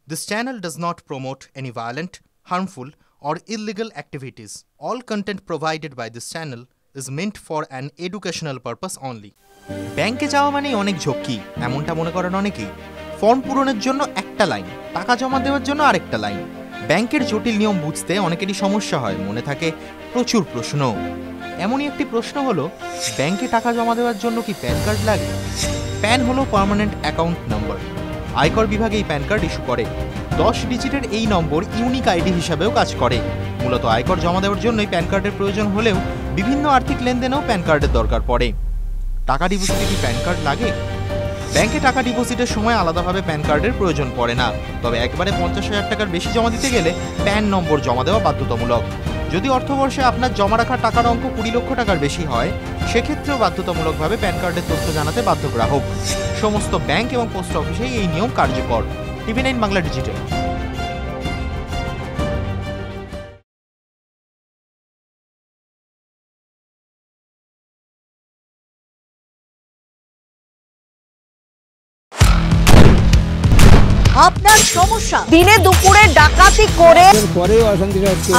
This channel does not promote any violent, harmful, or illegal activities. All content provided by this channel is meant for an educational purpose only. ব্যাংকে যাওয়া মানেই অনেক ঝক্কি, এমনটা মনে করেন অনেকেই। ফর্ম পূরণের জন্য একটা লাইন, টাকা জমা দেওয়ার জন্য আরেকটা লাইন। ব্যাংকের জটিল নিয়ম বুঝতে অনেকেরই সমস্যা হয়, মনে থাকে প্রচুর প্রশ্ন। এমনই একটি প্রশ্ন হলো, ব্যাংকে টাকা জমা দেওয়ার জন্য কি প্যান কার্ড লাগে? প্যান হলো পার্মানেন্ট অ্যাকাউন্ট নাম্বার। আয়কর বিভাগ এই প্যান কার্ড ইস্যু করে। 10 ডিজিটের এই নম্বর ইউনিক আইডি হিসাবেও কাজ করে। মূলত আয়কর জমা দেওয়ার জন্যই প্যান কার্ডের প্রয়োজন হলেও বিভিন্ন আর্থিক লেনদেনেও প্যান কার্ডের দরকার পড়ে। টাকা ডিপোজিটে কি প্যান কার্ড লাগে? ব্যাংকে টাকা ডিপোজিটের সময় আলাদাভাবে প্যান কার্ডের প্রয়োজন পড়ে না, তবে একবারে 50,000 টাকার বেশি জমা দিতে গেলে প্যান নম্বর জমা দেওয়া বাধ্যতামূলক। যদি অর্থবর্ষে আপনার জমা রাখা টাকার অঙ্ক 20 লক্ষ টাকার বেশি হয়, সেক্ষেত্রেও বাধ্যতামূলকভাবে প্যান কার্ডের তথ্য জানাতে বাধ্য গ্রাহক। সমস্ত ব্যাংক এবং পোস্ট অফিসেই এই নিয়ম কার্যকর। TV9 Bangla digital. আপনার সমস্যা দিনে দুপুরে ডাকাতি করে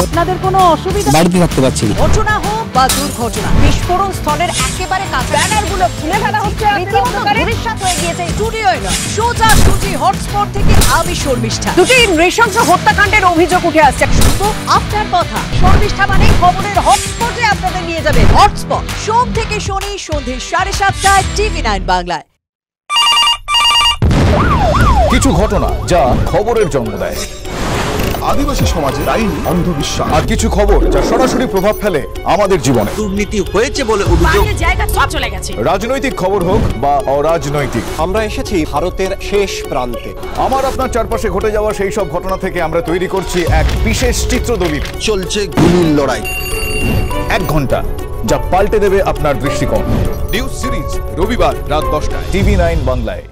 আপনাদের কোনো অসুবিধা বাড়িতে থাকতে পারছি না, ঘটনা হোক বা দুর্ঘটনা, বিস্ফোরণ স্থলের একেবারে কাছে ব্যানারগুলো খুলে ফেলা হচ্ছে, রীতিমতো ভবিষ্যৎ হয়ে গিয়েছে। স্টুডিওয় নয়, সোজা দুটি হটস্পট থেকে আমি শর্মিষ্ঠা। দুটি নৃশংস হত্যাকাণ্ডের অভিযোগ উঠে আসছে। শুধু আপনার কথা, শর্মিষ্ঠা মানে খবরের হটস্পটে আপনাদের নিয়ে যাবে। হটস্পট সোম থেকে শনি সন্ধ্যে 7:30টায় TV9 বাংলায়। কিছু ঘটনা যা খবরের জন্ম দেয়, আদিবাসী সমাজের আইনি অন্ধবিশ্বাস, আর কিছু খবর যা সরাসরি প্রভাব ফেলে আমাদের জীবনে। দুর্নীতি হয়েছে বলে অভিযোগ, জায়গা সব চলে গেছে। রাজনৈতিক খবর হোক বা অরাজনৈতিক, আমরা এসেছি ভারতের শেষ প্রান্তে। আমার আপনার চারপাশে ঘটে যাওয়া সেই সব ঘটনা থেকে আমরা তৈরি করছি এক বিশেষ চিত্রদলিত। চলছে গুলির লড়াই, 1 ঘন্টা যা পাল্টে দেবে আপনার দৃষ্টিকোণ। নিউজ সিরিজ রবিবার রাত 10টায় TV9 বাংলায়।